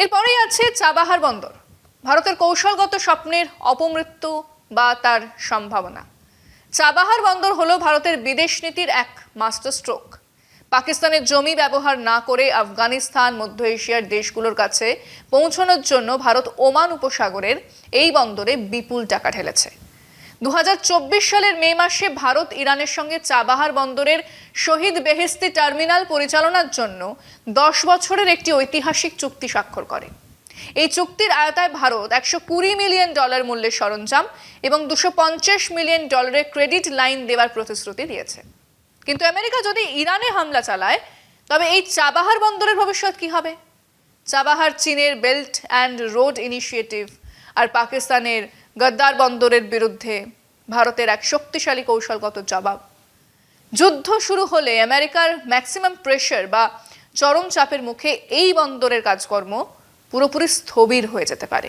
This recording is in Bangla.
এরপরেই আছে চাবাহার বন্দর, ভারতের কৌশলগত স্বপ্নের অপমৃত্যু বা তার সম্ভাবনা। চাবাহার বন্দর হলো ভারতের বিদেশ নীতির এক মাস্টার স্ট্রোক। পাকিস্তানের জমি ব্যবহার না করে আফগানিস্তান, মধ্য এশিয়ার দেশগুলোর কাছে পৌঁছানোর জন্য ভারত ওমান উপসাগরের এই বন্দরে বিপুল টাকা ঢেলেছে। 2024 সালের মে মাসে ভারত ইরানের সঙ্গে চাবাহার বন্দরের শহীদ বেহেশতি টার্মিনাল পরিচালনার জন্য 10 বছরের একটি ঐতিহাসিক চুক্তি স্বাক্ষর করে। এই চুক্তির আওতায় ভারত $120 মিলিয়ন মূল্যের সরঞ্জাম এবং $250 মিলিয়ন ক্রেডিট লাইন দেওয়ার প্রতিশ্রুতি দিয়েছে। কিন্তু আমেরিকা যদি ইরানে হামলা চালায়, তবে এই চাবাহার বন্দরের ভবিষ্যৎ কি হবে? চাবাহার চীনের বেল্ট অ্যান্ড রোড ইনিশিয়েটিভ আর পাকিস্তানের গদ্দার বন্দরের বিরুদ্ধে ভারতের এক শক্তিশালী কৌশলগত জবাব। যুদ্ধ শুরু হলে আমেরিকার ম্যাক্সিমাম প্রেশার বা চরম চাপের মুখে এই বন্দরের কাজকর্ম পুরোপুরি স্থবির হয়ে যেতে পারে।